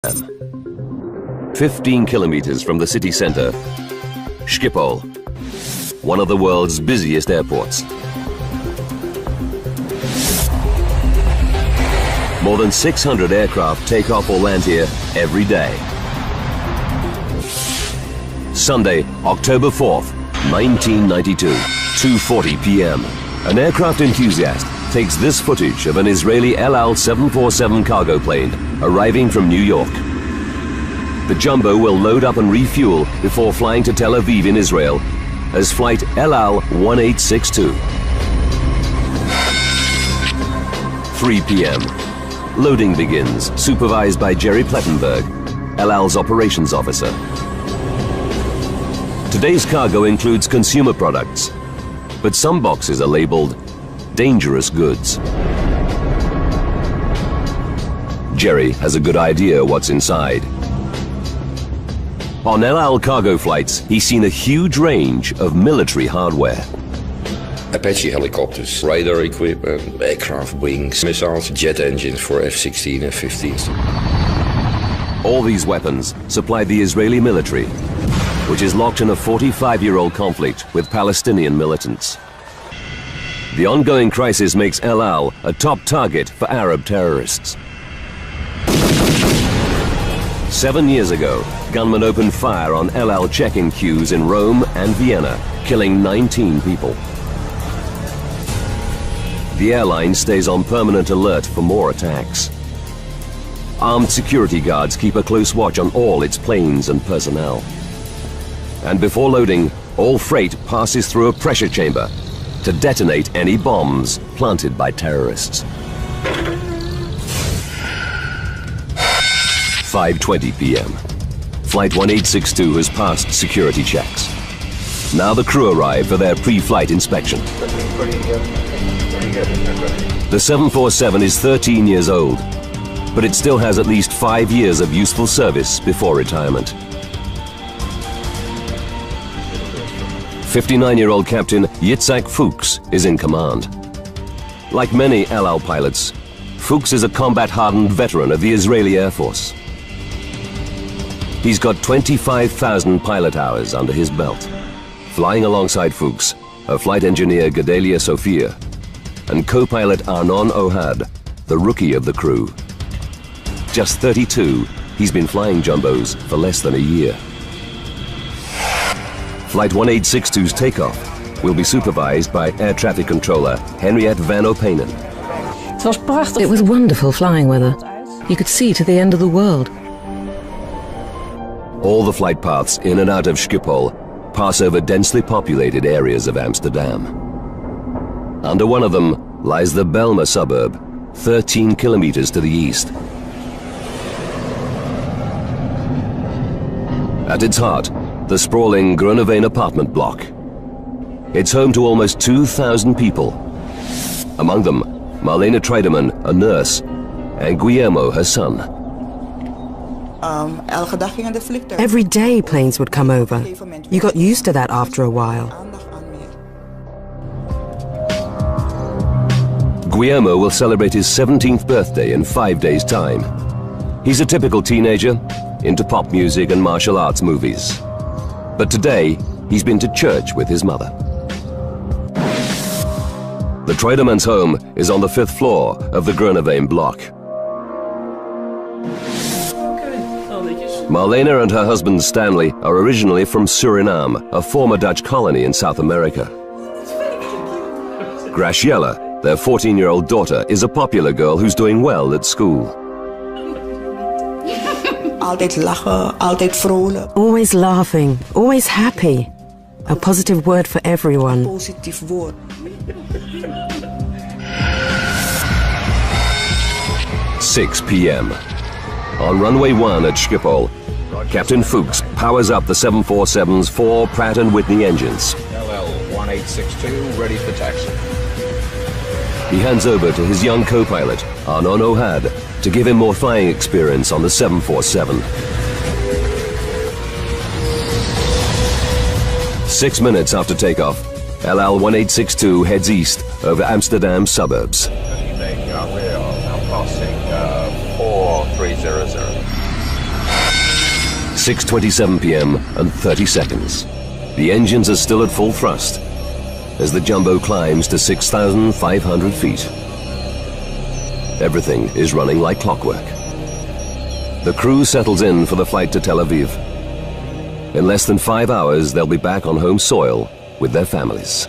15 kilometers from the city center, Schiphol, one of the world's busiest airports. More than 600 aircraft take off or land here every day. Sunday, October 4th, 1992, 2:40 p.m. An aircraft enthusiast takes this footage of an Israeli El Al 747 cargo plane arriving from New York. The jumbo will load up and refuel before flying to Tel Aviv in Israel as flight El Al 1862. 3 p.m. Loading begins, supervised by Jerry Plettenberg, El Al's operations officer. Today's cargo includes consumer products, but some boxes are labeled dangerous goods. Jerry has a good idea what's inside. On El Al cargo flights, he's seen a huge range of military hardware. Apache helicopters, radar equipment, aircraft wings, missiles, jet engines for F-16 and F-15s. All these weapons supply the Israeli military, which is locked in a 45-year-old conflict with Palestinian militants. The ongoing crisis makes El Al a top target for Arab terrorists. 7 years ago, gunmen opened fire on El Al check-in queues in Rome and Vienna, killing 19 people. The airline stays on permanent alert for more attacks. Armed security guards keep a close watch on all its planes and personnel. And before loading, all freight passes through a pressure chamber to detonate any bombs planted by terrorists. 5:20 p.m. Flight 1862 has passed security checks. Now the crew arrive for their pre-flight inspection. The 747 is 13 years old, but it still has at least 5 years of useful service before retirement. 59-year-old Captain Yitzhak Fuchs is in command. Like many El Al pilots, Fuchs is a combat-hardened veteran of the Israeli Air Force. He's got 25,000 pilot hours under his belt. Flying alongside Fuchs are flight engineer Gedalia Sophia and co-pilot Arnon Ohad, the rookie of the crew. Just 32, he's been flying jumbos for less than a year. Flight 1862's takeoff will be supervised by air traffic controller Henriette van Openen. It was wonderful flying weather. You could see to the end of the world. All the flight paths in and out of Schiphol pass over densely populated areas of Amsterdam. Under one of them lies the Bijlmer suburb, 13 kilometers to the east. At its heart, the sprawling Groeneveen apartment block. It's home to almost 2,000 people. Among them, Marlene Treidemann, a nurse, and Guillermo, her son. Every day planes would come over. You got used to that after a while. Guillermo will celebrate his 17th birthday in 5 days' time. He's a typical teenager, into pop music and martial arts movies. But today, he's been to church with his mother. The Treudemann's home is on the 5th floor of the Groeneveen block. Marlene and her husband Stanley are originally from Suriname, a former Dutch colony in South America. Graciela, their 14-year-old daughter, is a popular girl who's doing well at school. Always laughing, always happy. A positive word for everyone. 6 p.m. On runway 1 at Schiphol, Captain Fuchs powers up the 747's 4 Pratt & Whitney engines. LL 1862, ready for taxi. He hands over to his young co-pilot, Arnon Ohad, to give him more flying experience on the 747. 6 minutes after takeoff, El Al 1862 heads east over Amsterdam suburbs. Passing 4300. 6:27 p.m. and 30 seconds. The engines are still at full thrust as the jumbo climbs to 6,500 feet. Everything is running like clockwork. The crew settles in for the flight to Tel Aviv. In less than 5 hours, they'll be back on home soil with their families.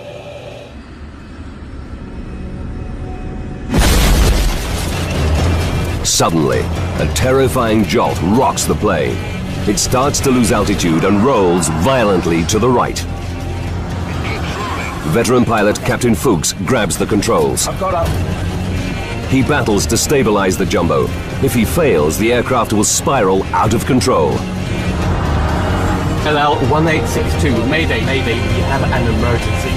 Suddenly, a terrifying jolt rocks the plane. It starts to lose altitude and rolls violently to the right. Veteran pilot Captain Fuchs grabs the controls. He battles to stabilize the jumbo. If he fails, the aircraft will spiral out of control. LL 1862, Mayday, Mayday, we have an emergency.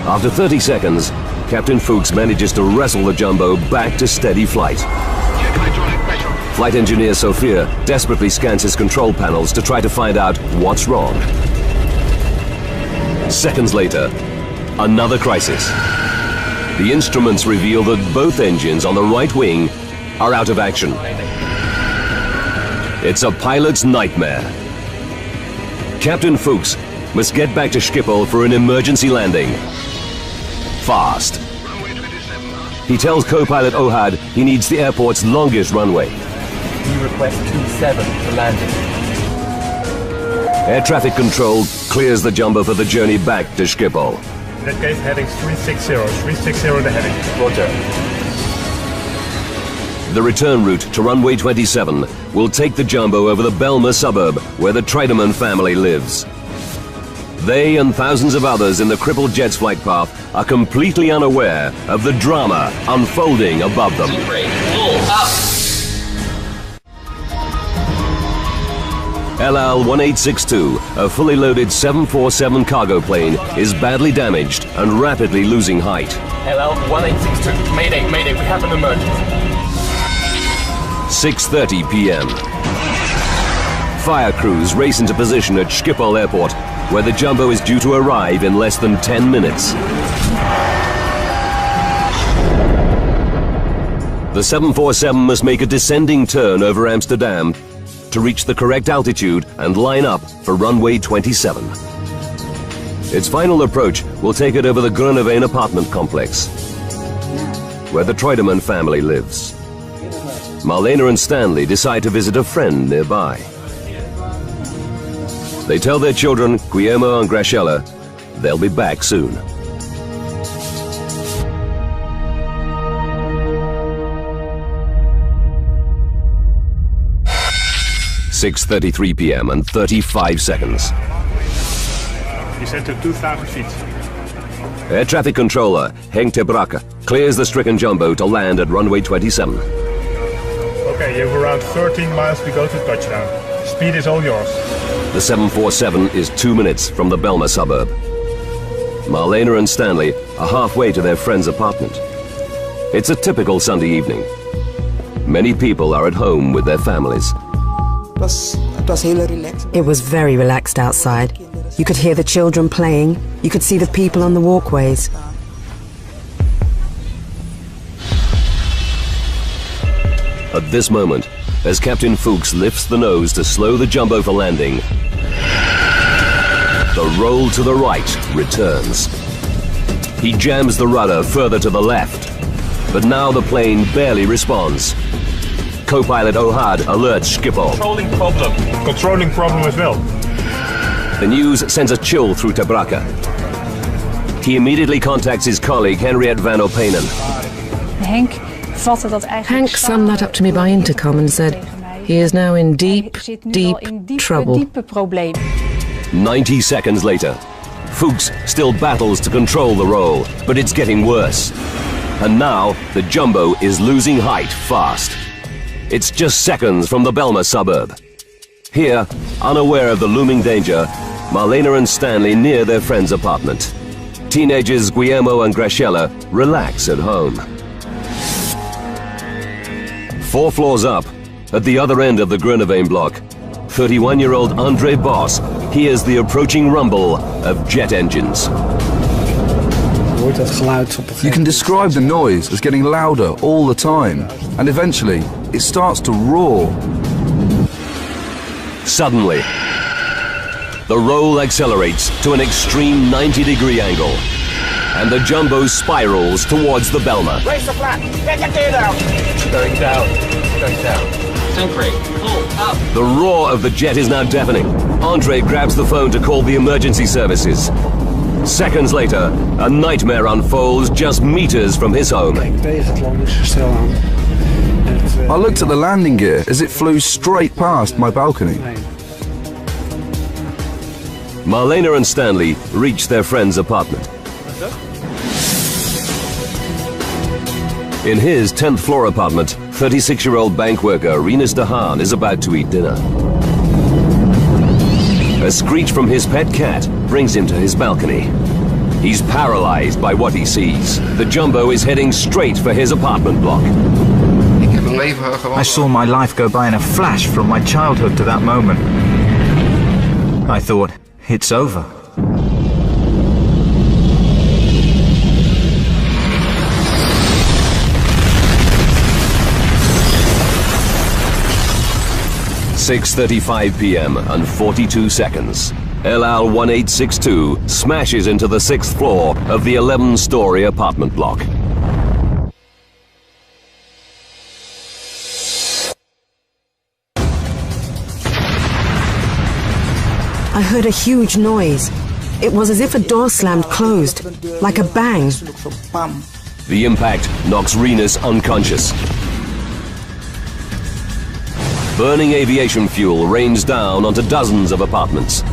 After 30 seconds, Captain Fuchs manages to wrestle the jumbo back to steady flight. Flight engineer Sophia desperately scans his control panels to try to find out what's wrong. Seconds later, another crisis. The instruments reveal that both engines on the right wing are out of action. It's a pilot's nightmare. Captain Fuchs must get back to Schiphol for an emergency landing. Fast. He tells co-pilot Ohad he needs the airport's longest runway. We request 27 for landing. Air traffic control clears the jumbo for the journey back to Schiphol. In that case, heading 360, 360 the heading. Roger. The return route to runway 27 will take the jumbo over the Bijlmer suburb where the Treidemann family lives. They and thousands of others in the crippled jet's flight path are completely unaware of the drama unfolding above them. LL-1862, a fully loaded 747 cargo plane, is badly damaged and rapidly losing height. LL-1862, Mayday, Mayday, we have an emergency. 6:30 p.m. Fire crews race into position at Schiphol Airport, where the jumbo is due to arrive in less than 10 minutes. The 747 must make a descending turn over Amsterdam to reach the correct altitude and line up for runway 27. Its final approach will take it over the Groeneveen apartment complex, where the Treidemann family lives. Marlena and Stanley decide to visit a friend nearby. They tell their children, Guillermo and Graciela, they'll be back soon. (6:33 p.m. and 35 seconds. Descend to 2,000 feet. Air traffic controller Henk ter Brakke clears the stricken jumbo to land at runway 27. Okay, you have around 13 miles to go to touchdown. Speed is all yours. The 747 is 2 minutes from the Bijlmer suburb. Marlena and Stanley are halfway to their friend's apartment. It's a typical Sunday evening. Many people are at home with their families. It was very relaxed outside. You could hear the children playing. You could see the people on the walkways. At this moment, as Captain Fuchs lifts the nose to slow the jumbo for landing, the roll to the right returns. He jams the rudder further to the left, but now the plane barely responds. Co-pilot Ohad alerts Schiphol. Controlling problem. Controlling problem as well. The news sends a chill through ter Brakke. He immediately contacts his colleague Henriette van Openen. Hank summed that up to me by intercom and said, he is now in deep, deep trouble. 90 seconds later, Fuchs still battles to control the roll, but it's getting worse. And now, the jumbo is losing height fast. It's just seconds from the Bijlmer suburb. Here, unaware of the looming danger, Marlena and Stanley near their friend's apartment. Teenagers Guillermo and Graciela relax at home. 4 floors up, at the other end of the Groeneveen block, 31-year-old Andre Bos hears the approaching rumble of jet engines. You can describe the noise as getting louder all the time, and eventually it starts to roar. Suddenly, the roll accelerates to an extreme 90-degree angle, and the jumbo spirals towards the Bijlmer. Raise the flat. Get your gear down. Going down. Going down. Anchorage. Pull up. The roar of the jet is now deafening. Andre grabs the phone to call the emergency services. Seconds later, a nightmare unfolds just meters from his home. I looked at the landing gear as it flew straight past my balcony. Marlena and Stanley reach their friend's apartment. In his 10th floor apartment, 36-year-old bank worker Rinus de Haan is about to eat dinner. A screech from his pet cat brings him to his balcony. He's paralyzed by what he sees. The jumbo is heading straight for his apartment block. I saw my life go by in a flash from my childhood to that moment. I thought, it's over. "6:35 p.m. and 42 seconds. El Al 1862 smashes into the 6th floor of the 11-story apartment block. I heard a huge noise. It was as if a door slammed closed, like a bang. The impact knocks Rinus unconscious. Burning aviation fuel rains down onto dozens of apartments.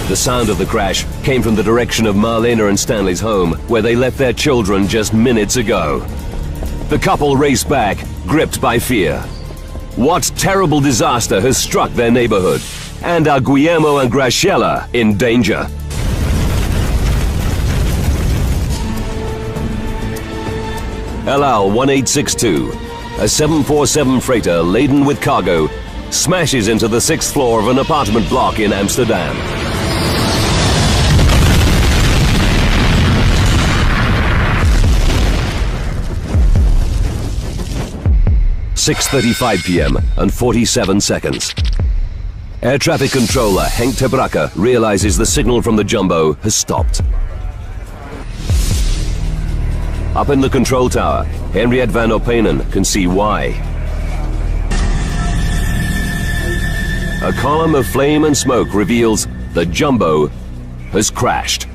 The sound of the crash came from the direction of Marlena and Stanley's home, where they left their children just minutes ago. The couple race back, gripped by fear. What terrible disaster has struck their neighborhood? And are Guillermo and Graciela in danger? El Al 1862, a 747 freighter laden with cargo, smashes into the 6th floor of an apartment block in Amsterdam. "6:35 p.m. and 47 seconds. Air traffic controller Henk ter Brakke realizes the signal from the jumbo has stopped. Up in the control tower, Henriette van Openen can see why. A column of flame and smoke reveals the jumbo has crashed.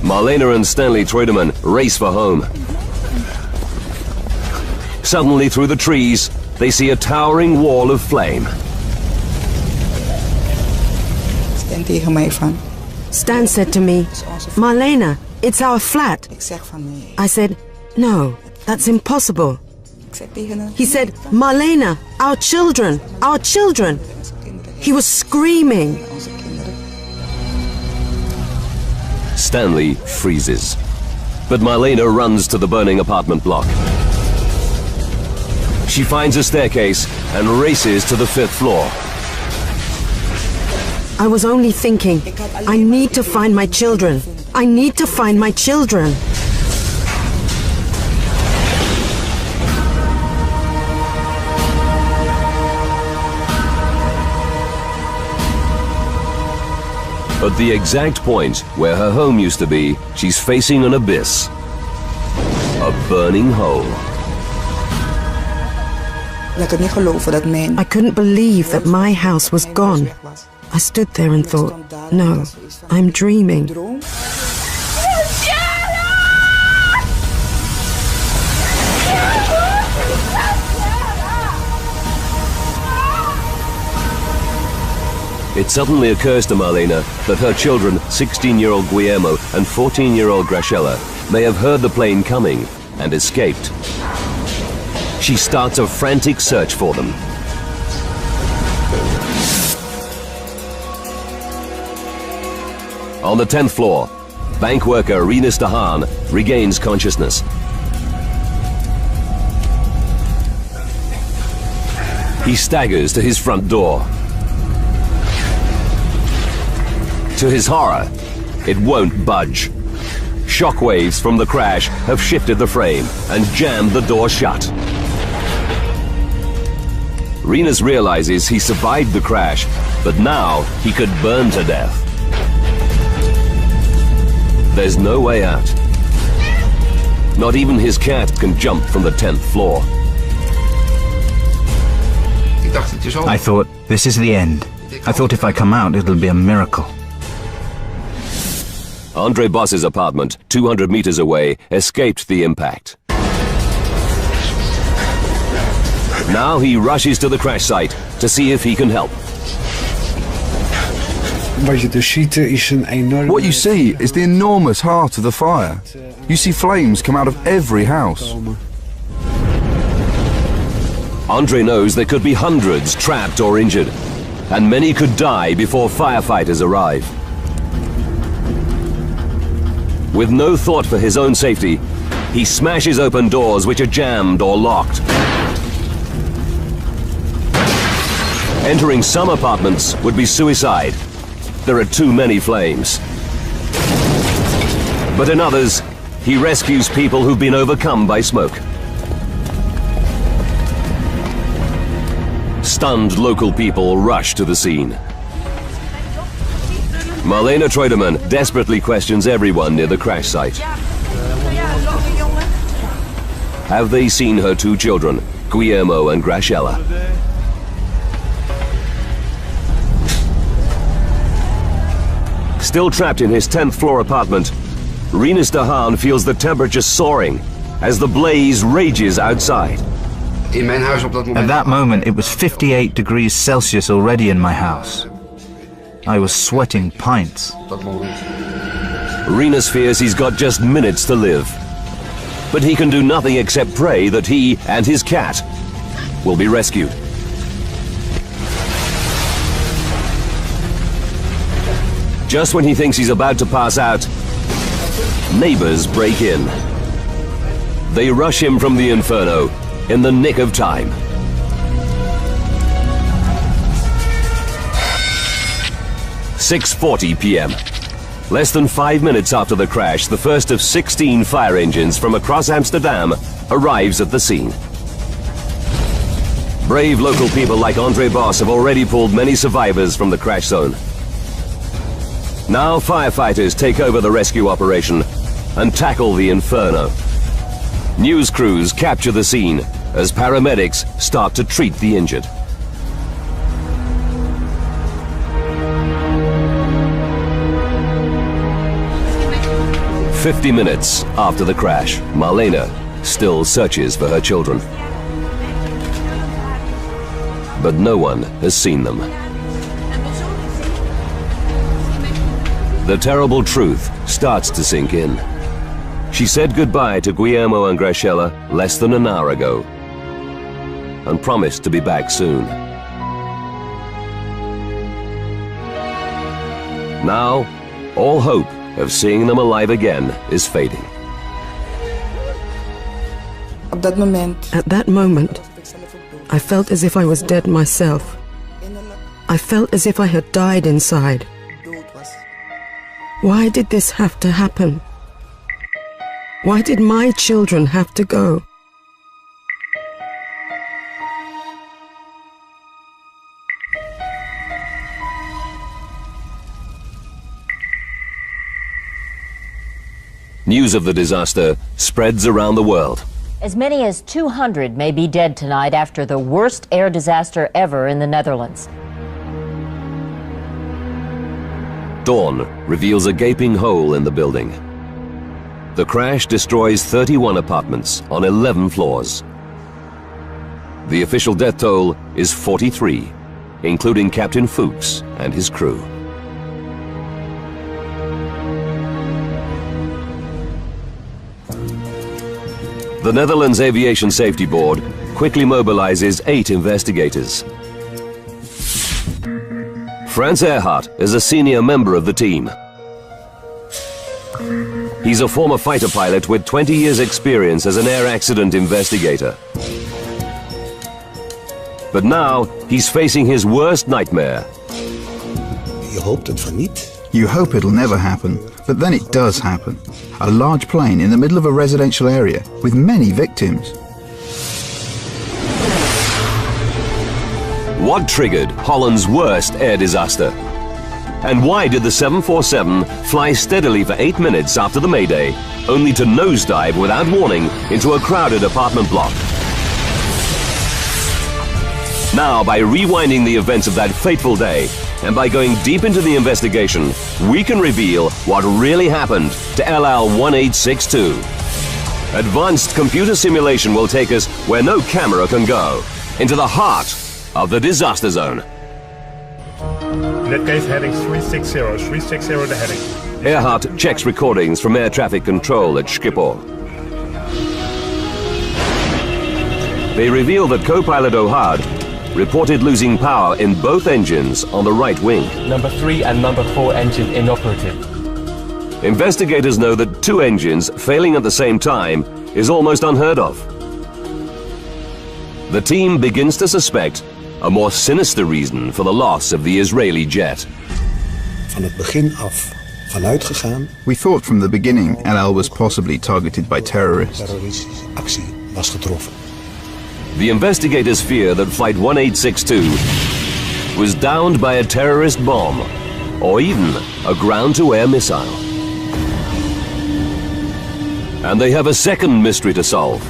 Marlena and Stanley Treudemann race for home. Suddenly, through the trees, they see a towering wall of flame. Stan said to me, "Marlena, it's our flat." I said, "No, that's impossible." He said, "Marlena, our children, our children." He was screaming. Stanley freezes, but Marlena runs to the burning apartment block. She finds a staircase and races to the 5th floor. I was only thinking, I need to find my children. I need to find my children. At the exact point where her home used to be, she's facing an abyss. A burning hole. I couldn't believe that my house was gone. I stood there and thought, no, I'm dreaming. It suddenly occurs to Marlena that her children, 16-year-old Guillermo and 14-year-old Graciela, may have heard the plane coming and escaped. She starts a frantic search for them. On the 10th floor, bank worker Rinus de Haan regains consciousness. He staggers to his front door. To his horror, It won't budge. Shockwaves from the crash have shifted the frame and jammed the door shut. Rinus realizes he survived the crash, but now he could burn to death. There's no way out. Not even his cat can jump from the 10th floor. I thought, this is the end. I thought if I come out, it'll be a miracle. Andre Boss's apartment, 200 meters away, escaped the impact. Now he rushes to the crash site to see if he can help. What you see is the enormous heart of the fire. You see flames come out of every house. Andre knows there could be hundreds trapped or injured, and many could die before firefighters arrive. With no thought for his own safety, he smashes open doors which are jammed or locked. Entering some apartments would be suicide. There are too many flames. But in others, he rescues people who've been overcome by smoke. Stunned local people rush to the scene. Marlene Treudemann desperately questions everyone near the crash site. Have they seen her two children, Guillermo and Graciela? Still trapped in his 10th floor apartment, Rinus de Haan feels the temperature soaring as the blaze rages outside. At that moment, it was 58 degrees Celsius already in my house. I was sweating pints. Rinus fears he's got just minutes to live. But he can do nothing except pray that he and his cat will be rescued. Just when he thinks he's about to pass out, neighbors break in. They rush him from the inferno in the nick of time. "6:40 p.m. Less than 5 minutes after the crash, the first of 16 fire engines from across Amsterdam arrives at the scene. Brave local people like Andre Boss have already pulled many survivors from the crash zone. Now firefighters take over the rescue operation and tackle the inferno. News crews capture the scene as paramedics start to treat the injured. "50 minutes after the crash, Marlene still searches for her children. But no one has seen them. The terrible truth starts to sink in. She said goodbye to Guillermo and Graciela less than an hour ago and promised to be back soon. Now, all hope of seeing them alive again is fading. At that moment, I felt as if I was dead myself. I felt as if I had died inside. Why did this have to happen? Why did my children have to go? News of the disaster spreads around the world. As many as 200 may be dead tonight after the worst air disaster ever in the Netherlands. Dawn reveals a gaping hole in the building. The crash destroys 31 apartments on 11 floors. The official death toll is 43, including Captain Fuchs and his crew. The Netherlands Aviation Safety Board quickly mobilizes 8 investigators. Frans Earhart is a senior member of the team. He's a former fighter pilot with 20 years' experience as an air accident investigator. But now he's facing his worst nightmare. You hope it'll never happen, but then it does happen. A large plane in the middle of a residential area with many victims. What triggered Holland's worst air disaster? And why did the 747 fly steadily for 8 minutes after the Mayday, only to nosedive without warning into a crowded apartment block? Now, by rewinding the events of that fateful day, and by going deep into the investigation, we can reveal what really happened to LL1862. Advanced computer simulation will take us where no camera can go, into the heart of the disaster zone. In that case, heading 360, 360 the heading. Earhart checks recordings from air traffic control at Schiphol. They reveal that co-pilot O'Hard reported losing power in both engines on the right wing. Number 3 and number 4 engine inoperative. Investigators know that 2 engines failing at the same time is almost unheard of. The team begins to suspect a more sinister reason for the loss of the Israeli jet. We thought from the beginning LL was possibly targeted by terrorists. The investigators fear that Flight 1862 was downed by a terrorist bomb or even a ground-to-air missile. And they have a second mystery to solve.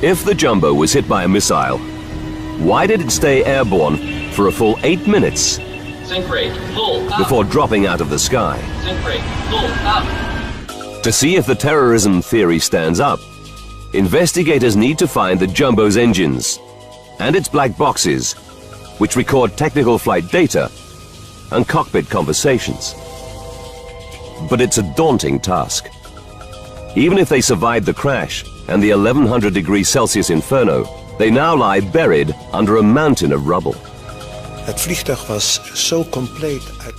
If the jumbo was hit by a missile, why did it stay airborne for a full 8 minutes Sink rate, full up. before dropping out of the sky? Sink rate, full up. To see if the terrorism theory stands up, investigators need to find the jumbo's engines and its black boxes, which record technical flight data and cockpit conversations. But it's a daunting task. Even if they survived the crash and the 1100 degrees Celsius inferno, they now lie buried under a mountain of rubble.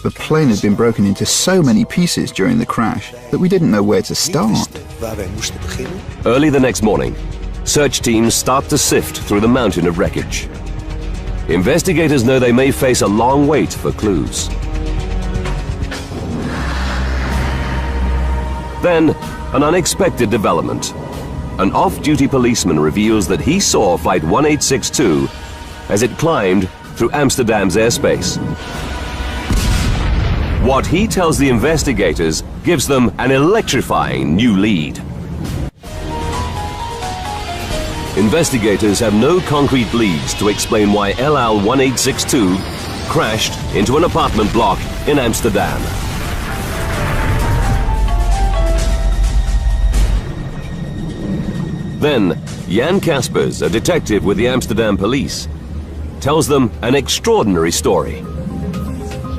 The plane had been broken into so many pieces during the crash that we didn't know where to start. Early the next morning, search teams start to sift through the mountain of wreckage. Investigators know they may face a long wait for clues. Then, an unexpected development. An off-duty policeman reveals that he saw Flight 1862 as it climbed through Amsterdam's airspace. What he tells the investigators gives them an electrifying new lead. Investigators have no concrete leads to explain why LL1862 crashed into an apartment block in Amsterdam. Then, Jan Kaspers, a detective with the Amsterdam police, tells them an extraordinary story.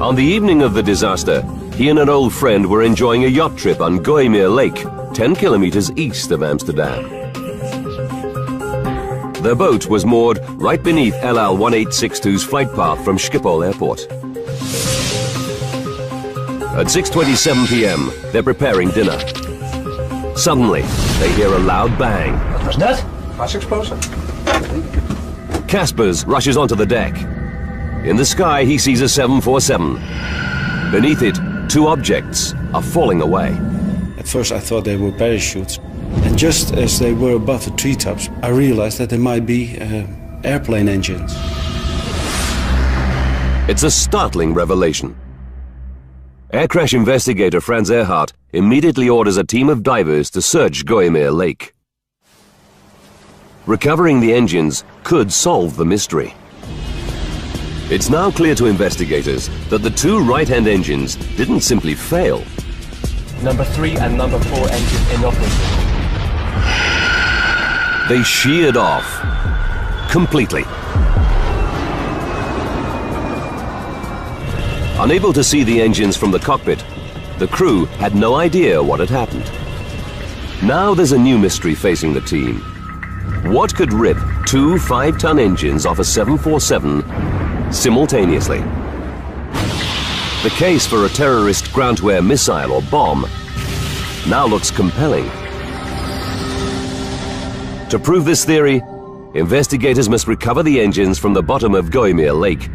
On the evening of the disaster, he and an old friend were enjoying a yacht trip on Bijlmermeer Lake, 10 kilometers east of Amsterdam. Their boat was moored right beneath LL1862's flight path from Schiphol Airport. At 6:27 p.m., they're preparing dinner. Suddenly, they hear a loud bang. Wat was dat? Gasexplosie. Kaspers rushes onto the deck. In the sky, he sees a 747. Beneath it, 2 objects are falling away. At first I thought they were parachutes. And just as they were above the treetops, I realized that they might be airplane engines. It's a startling revelation. Air crash investigator Frans Earhart immediately orders a team of divers to search Bijlmermeer Lake. Recovering the engines could solve the mystery. It's now clear to investigators that the 2 right-hand engines didn't simply fail. Number 3 and number 4 engine inoperative. They sheared off completely. Unable to see the engines from the cockpit, the crew had no idea what had happened. Now there's a new mystery facing the team. What could rip 2 5-ton engines off a 747 simultaneously? The case for a terrorist ground-to-air missile or bomb now looks compelling. To prove this theory, investigators must recover the engines from the bottom of Bijlmermeer Lake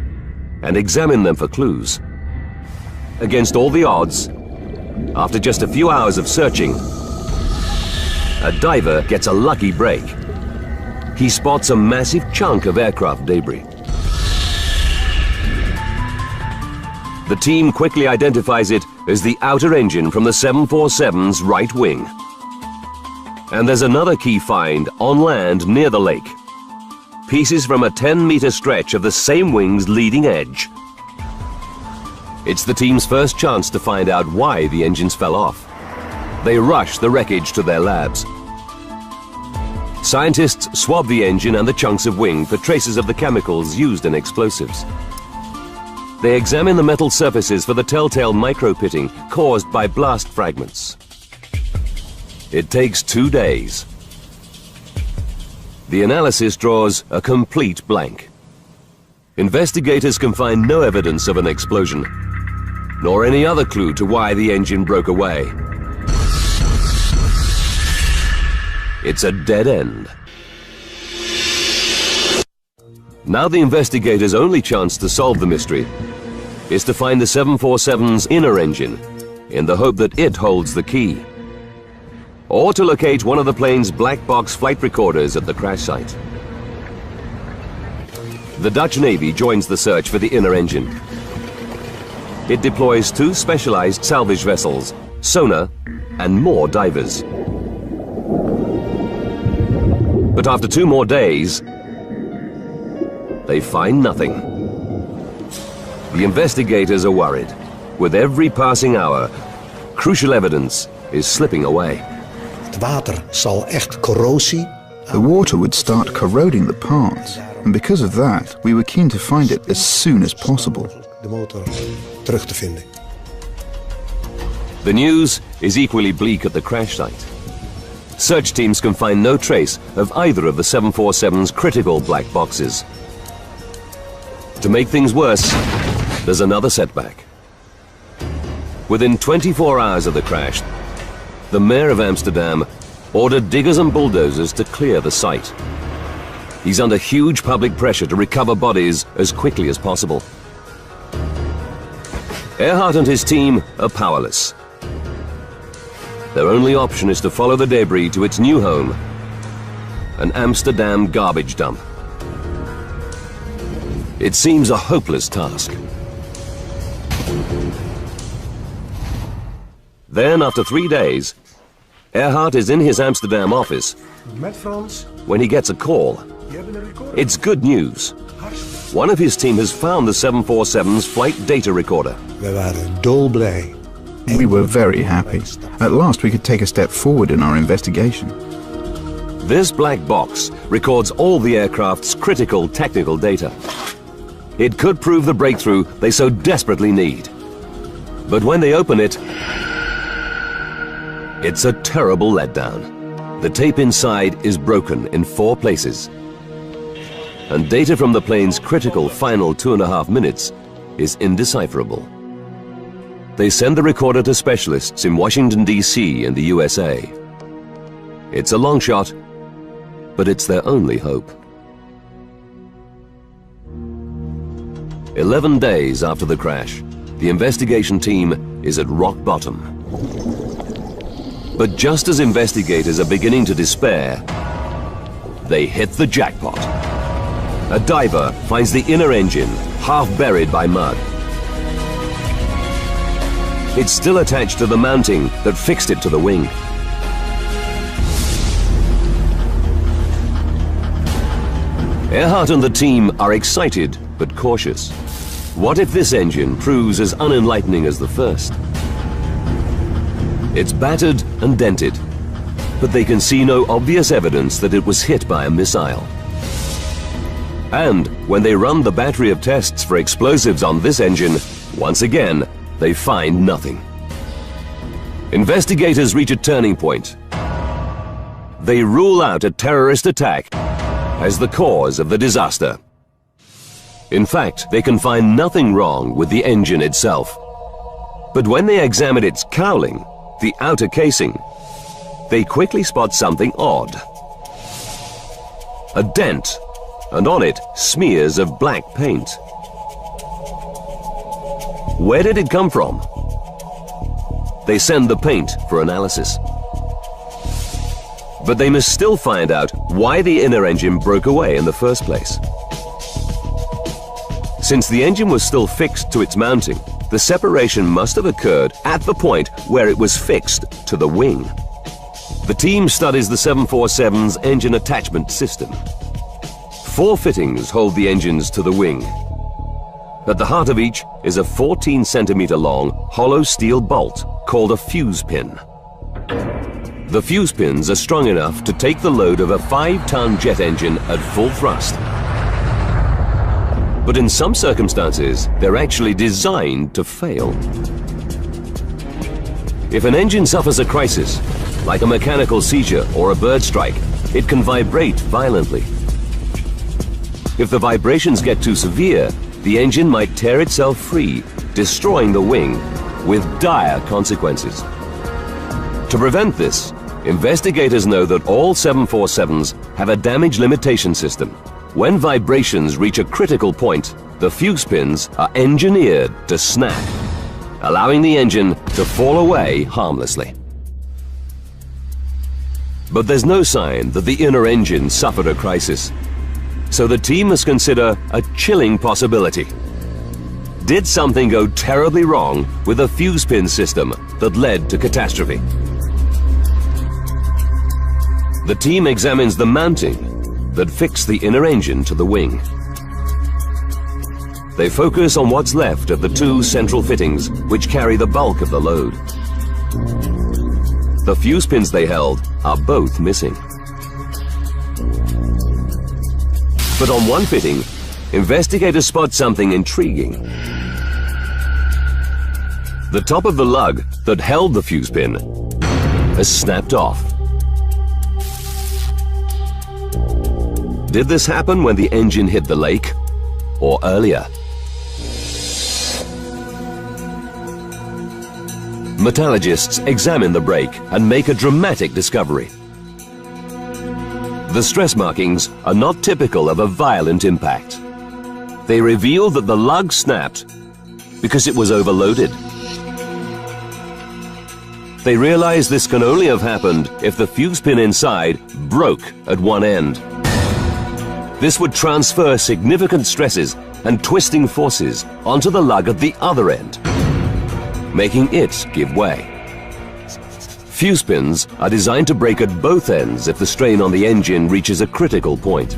and examine them for clues. against all the odds, after just a few hours of searching, a diver gets a lucky break. He spots a massive chunk of aircraft debris. The team quickly identifies it as the outer engine from the 747's right wing. And there's another key find on land near the lake. Pieces from a 10-meter stretch of the same wing's leading edge. It's the team's first chance to find out why the engines fell off. They rush the wreckage to their labs. Scientists swab the engine and the chunks of wing for traces of the chemicals used in explosives. They examine the metal surfaces for the telltale micro-pitting caused by blast fragments. It takes 2 days. The analysis draws a complete blank. Investigators can find no evidence of an explosion, nor any other clue to why the engine broke away. It's a dead end. Now the investigators' only chance to solve the mystery is to find the 747's inner engine, in the hope that it holds the key, or to locate one of the plane's black box flight recorders at the crash site. The Dutch Navy joins the search for the inner engine. It deploys 2 specialized salvage vessels, sonar, and more divers. But after 2 more days, they find nothing. The investigators are worried. With every passing hour, crucial evidence is slipping away. The water would start corroding the parts, and because of that, we were keen to find it as soon as possible. The news is equally bleak at the crash site. Search teams can find no trace of either of the 747's critical black boxes. To make things worse, there's another setback. Within 24 hours of the crash, the mayor of Amsterdam ordered diggers and bulldozers to clear the site. He's under huge public pressure to recover bodies as quickly as possible. Earhart and his team are powerless. Their only option is to follow the debris to its new home, an Amsterdam garbage dump. It seems a hopeless task. Then, after 3 days, Earhart is in his Amsterdam office when he gets a call. It's good news. One of his team has found the 747's flight data recorder. We were very happy. At last we could take a step forward in our investigation. This black box records all the aircraft's critical technical data. It could prove the breakthrough they so desperately need. But when they open it, it's a terrible letdown. The tape inside is broken in 4 places. And data from the plane's critical final 2.5 minutes is indecipherable. They send the recorder to specialists in Washington, D.C. and the USA. It's a long shot, but it's their only hope. 11 days after the crash, the investigation team is at rock bottom. But just as investigators are beginning to despair, they hit the jackpot. A diver finds the inner engine, half buried by mud. It's still attached to the mounting that fixed it to the wing. Earhart and the team are excited but cautious. What if this engine proves as unenlightening as the first? It's battered and dented, but they can see no obvious evidence that it was hit by a missile. And when they run the battery of tests for explosives on this engine, once again, they find nothing. Investigators reach a turning point. They rule out a terrorist attack as the cause of the disaster. In fact, they can find nothing wrong with the engine itself. But when they examine its cowling, the outer casing, they quickly spot something odd. A dent, and on it, smears of black paint. Where did it come from? They send the paint for analysis. But they must still find out why the inner engine broke away in the first place. Since the engine was still fixed to its mounting, the separation must have occurred at the point where it was fixed to the wing. The team studies the 747's engine attachment system. 4 fittings hold the engines to the wing. At the heart of each is a 14 centimeter long hollow steel bolt called a fuse pin. The fuse pins are strong enough to take the load of a 5-ton jet engine at full thrust. But in some circumstances, they're actually designed to fail. If an engine suffers a crisis, like a mechanical seizure or a bird strike, it can vibrate violently. If the vibrations get too severe, the engine might tear itself free, destroying the wing with dire consequences. To prevent this, investigators know that all 747s have a damage limitation system. When vibrations reach a critical point, the fuse pins are engineered to snap, allowing the engine to fall away harmlessly. But there's no sign that the inner engine suffered a crisis. So the team must consider a chilling possibility. Did something go terribly wrong with the fuse pin system that led to catastrophe? The team examines the mounting that fixed the inner engine to the wing. They focus on what's left of the 2 central fittings which carry the bulk of the load. The fuse pins they held are both missing. But on one fitting, investigators spot something intriguing. The top of the lug that held the fuse pin has snapped off. Did this happen when the engine hit the lake, or earlier? Metallurgists examine the break and make a dramatic discovery. The stress markings are not typical of a violent impact. They reveal that the lug snapped because it was overloaded. They realize this can only have happened if the fuse pin inside broke at one end. This would transfer significant stresses and twisting forces onto the lug at the other end, making it give way. Fuse pins are designed to break at both ends if the strain on the engine reaches a critical point.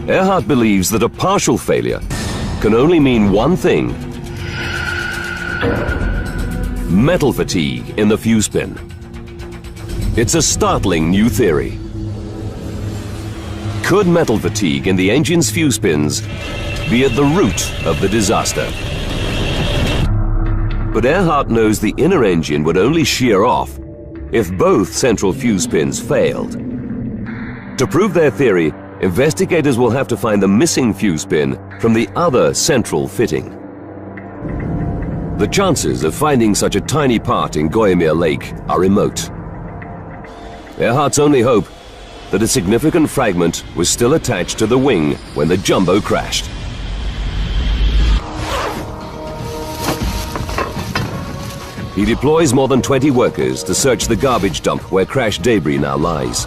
Earhart believes that a partial failure can only mean one thing: metal fatigue in the fuse pin. It's a startling new theory. Could metal fatigue in the engine's fuse pins be at the root of the disaster? But Earhart knows the inner engine would only shear off if both central fuse pins failed. To prove their theory, investigators will have to find the missing fuse pin from the other central fitting. The chances of finding such a tiny part in Groeneveen Lake are remote. Earhart's only hope that a significant fragment was still attached to the wing when the jumbo crashed. He deploys more than 20 workers to search the garbage dump where crashed debris now lies.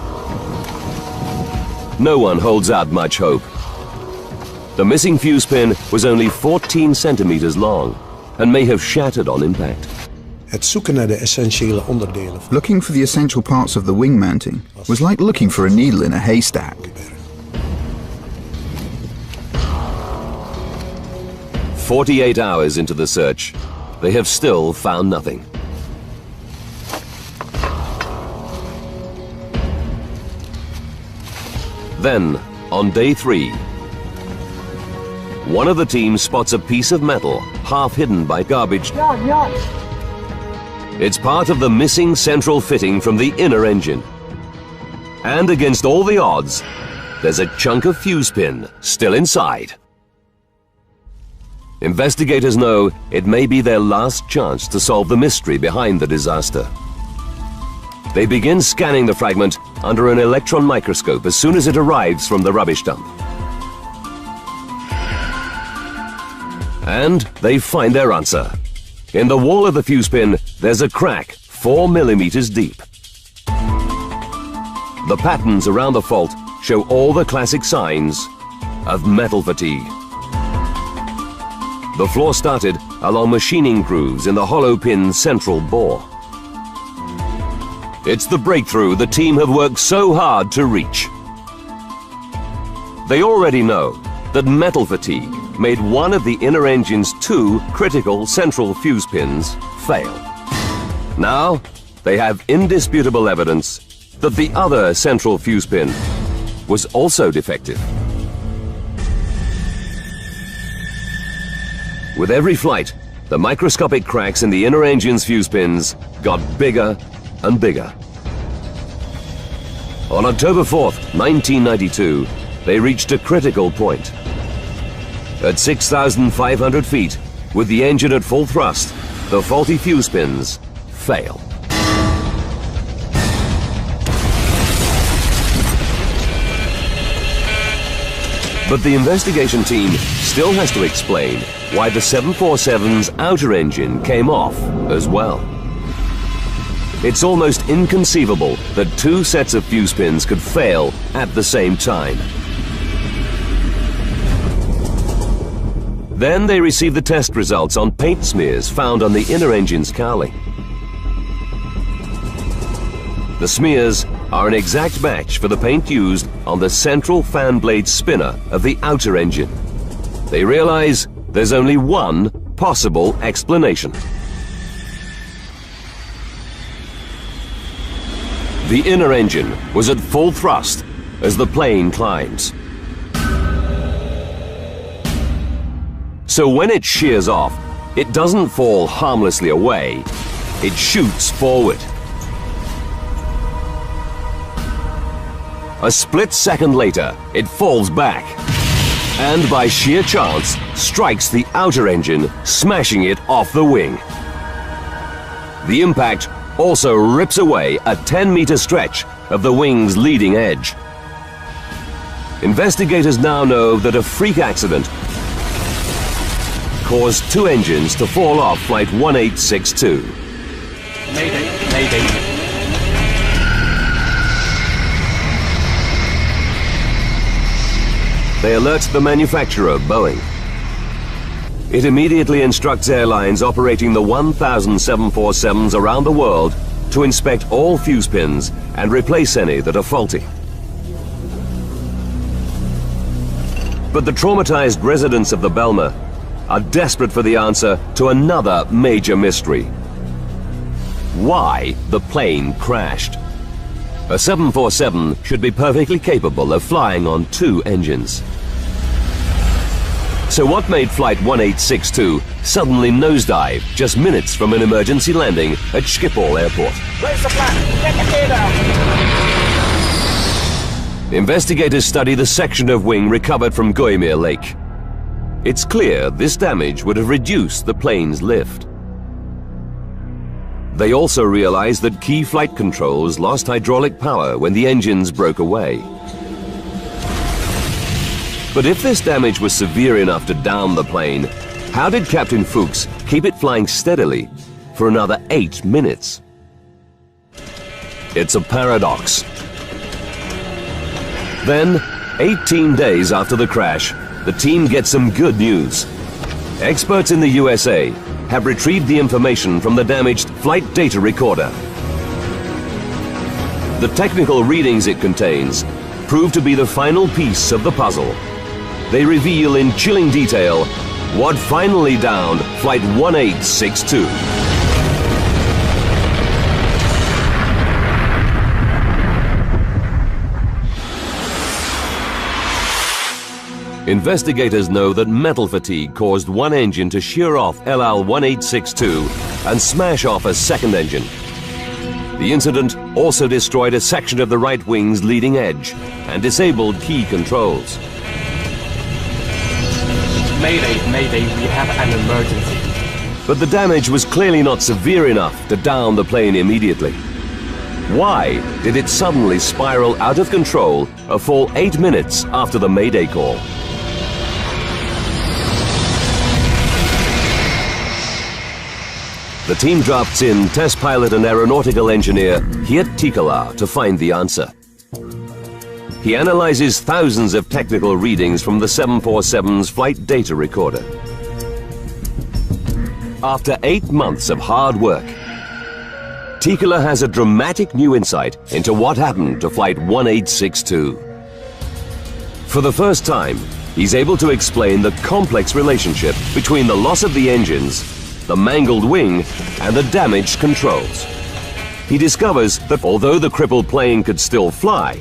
No one holds out much hope. The missing fuse pin was only 14 centimeters long and may have shattered on impact. Looking for the essential parts of the wing mounting was like looking for a needle in a haystack. "48 hours into the search, they have still found nothing. Then, on day 3, one of the team spots a piece of metal half hidden by garbage. It's part of the missing central fitting from the inner engine. And against all the odds, there's a chunk of fuse pin still inside. Investigators know it may be their last chance to solve the mystery behind the disaster. They begin scanning the fragment under an electron microscope as soon as it arrives from the rubbish dump. And they find their answer. In the wall of the fuse pin, there's a crack 4 millimeters deep. The patterns around the fault show all the classic signs of metal fatigue. The flaw started along machining grooves in the hollow pin's central bore. It's the breakthrough the team have worked so hard to reach. They already know that metal fatigue made one of the inner engine's 2 critical central fuse pins fail. Now, they have indisputable evidence that the other central fuse pin was also defective. With every flight, the microscopic cracks in the inner engine's fuse pins got bigger and bigger. On October 4th, 1992, they reached a critical point. At 6,500 feet, with the engine at full thrust, the faulty fuse pins fail. But the investigation team still has to explain why the 747's outer engine came off as well. It's almost inconceivable that 2 sets of fuse pins could fail at the same time. Then they receive the test results on paint smears found on the inner engine's cowling. The smears are an exact match for the paint used on the central fan blade spinner of the outer engine. They realize there's only one possible explanation. The inner engine was at full thrust as the plane climbs. So when it shears off, it doesn't fall harmlessly away, it shoots forward. A split second later, it falls back, and by sheer chance, strikes the outer engine, smashing it off the wing. The impact also rips away a 10-meter stretch of the wing's leading edge. Investigators now know that a freak accident caused 2 engines to fall off Flight 1862. Mayday, mayday. They alert the manufacturer, Boeing. It immediately instructs airlines operating the 1,000 747s around the world to inspect all fuse pins and replace any that are faulty. But the traumatized residents of the Bijlmer are desperate for the answer to another major mystery. Why the plane crashed? A 747 should be perfectly capable of flying on 2 engines. So what made Flight 1862 suddenly nosedive just minutes from an emergency landing at Schiphol Airport? Raise the flag! Get the gear down! Investigators study the section of wing recovered from Bijlmermeer Lake. It's clear this damage would have reduced the plane's lift. They also realize that key flight controls lost hydraulic power when the engines broke away. But if this damage was severe enough to down the plane, how did Captain Fuchs keep it flying steadily for another 8 minutes? It's a paradox. Then, 18 days after the crash, the team gets some good news. Experts in the USA have retrieved the information from the damaged flight data recorder. The technical readings it contains prove to be the final piece of the puzzle. They reveal in chilling detail what finally downed Flight 1862. Investigators know that metal fatigue caused one engine to shear off LL 1862 and smash off a second engine. The incident also destroyed a section of the right wing's leading edge and disabled key controls. Mayday, mayday, we have an emergency. But the damage was clearly not severe enough to down the plane immediately. Why did it suddenly spiral out of control a full 8 minutes after the Mayday call? The team drafts in test pilot and aeronautical engineer Geert Tikela to find the answer. He analyzes thousands of technical readings from the 747's flight data recorder. After 8 months of hard work, Tikela has a dramatic new insight into what happened to Flight 1862. For the first time, he's able to explain the complex relationship between the loss of the engines, the mangled wing, and the damaged controls. He discovers that although the crippled plane could still fly,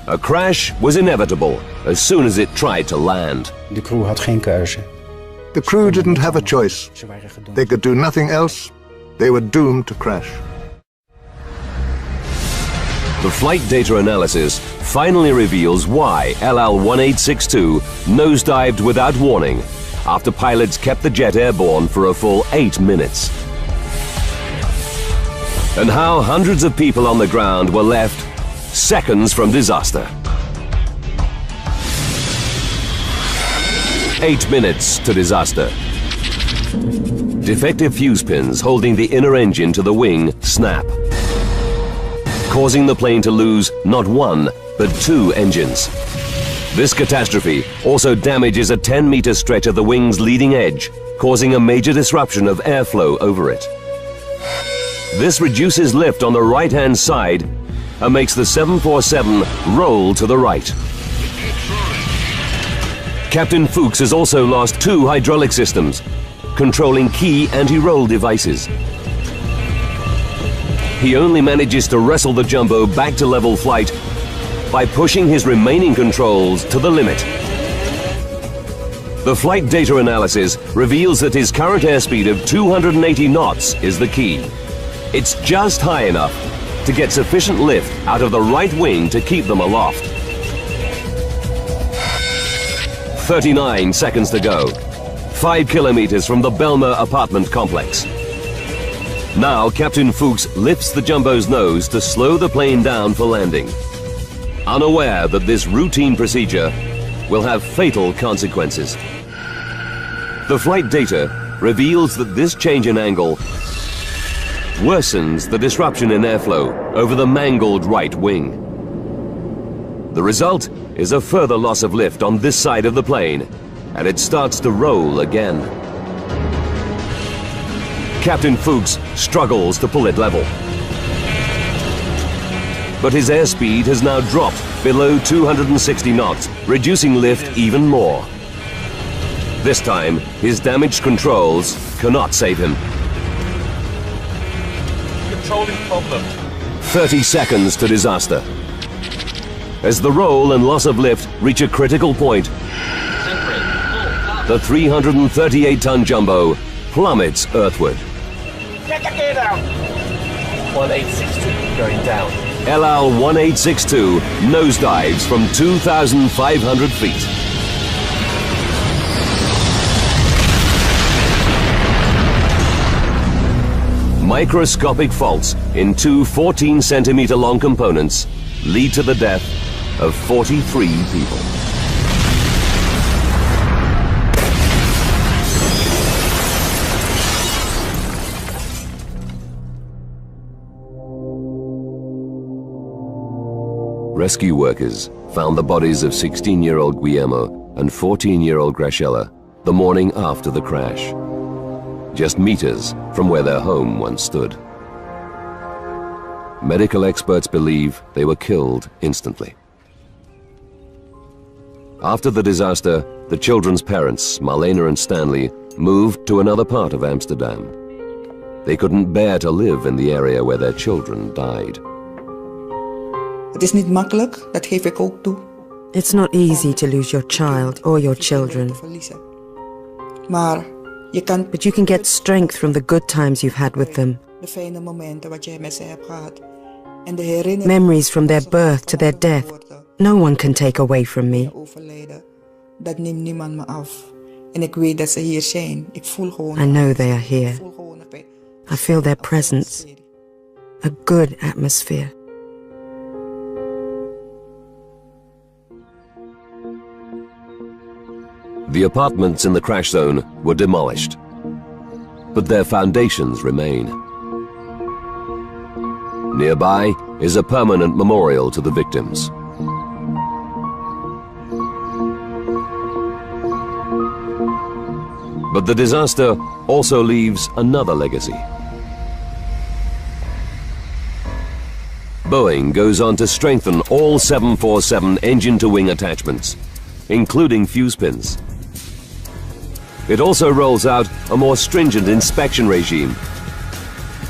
a crash was inevitable as soon as it tried to land. De crew had geen keuze. The crew didn't have a choice. They could do nothing else. They were doomed to crash. The flight data analysis finally reveals why LL-1862 nosedived without warning after pilots kept the jet airborne for a full 8 minutes. And how hundreds of people on the ground were left seconds from disaster. 8 minutes to disaster. Defective fuse pins holding the inner engine to the wing snap, causing the plane to lose not one, but 2 engines. This catastrophe also damages a 10-meter stretch of the wing's leading edge, causing a major disruption of airflow over it. This reduces lift on the right-hand side and makes the 747 roll to the right. Captain Fuchs has also lost 2 hydraulic systems, controlling key anti-roll devices. He only manages to wrestle the jumbo back to level flight by pushing his remaining controls to the limit. The flight data analysis reveals that his current airspeed of 280 knots is the key. It's just high enough to get sufficient lift out of the right wing to keep them aloft. 39 seconds to go. 5 kilometers from the Bijlmer apartment complex. Now Captain Fuchs lifts the jumbo's nose to slow the plane down for landing, unaware that this routine procedure will have fatal consequences. The flight data reveals that this change in angle worsens the disruption in airflow over the mangled right wing. The result is a further loss of lift on this side of the plane, and it starts to roll again. Captain Fuchs struggles to pull it level. But his airspeed has now dropped below 260 knots, reducing lift even more. This time, his damaged controls cannot save him. Controlling problem. 30 seconds to disaster. As the roll and loss of lift reach a critical point, the 338-ton jumbo plummets earthward. Get the gear down. 1862 going down. LL-1862 nosedives from 2,500 feet. Microscopic faults in 2 14-centimeter-long components lead to the death of 43 people. Rescue workers found the bodies of 16-year-old Guillermo and 14-year-old Graciela the morning after the crash, just meters from where their home once stood. Medical experts believe they were killed instantly. After the disaster, the children's parents, Marlene and Stanley, moved to another part of Amsterdam. They couldn't bear to live in the area where their children died. Het is niet makkelijk, dat geef ik ook toe. It's not easy to lose your child or your children. Maar je kan... But you can get strength from the good times you've had with them. De fijne momenten wat jij met ze hebt gehad. En de herinneringen... Memories from their birth to their death. No one can take away from me. Dat neemt niemand me af. En ik weet dat ze hier zijn. Ik voel gewoon... I know they are here. I feel their presence. A good atmosphere. The apartments in the crash zone were demolished. but their foundations remain. Nearby is a permanent memorial to the victims. But the disaster also leaves another legacy. Boeing goes on to strengthen all 747 engine-to-wing attachments, including fuse pins. It also rolls out a more stringent inspection regime,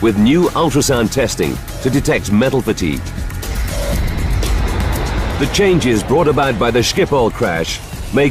with new ultrasound testing to detect metal fatigue. The changes brought about by the Schiphol crash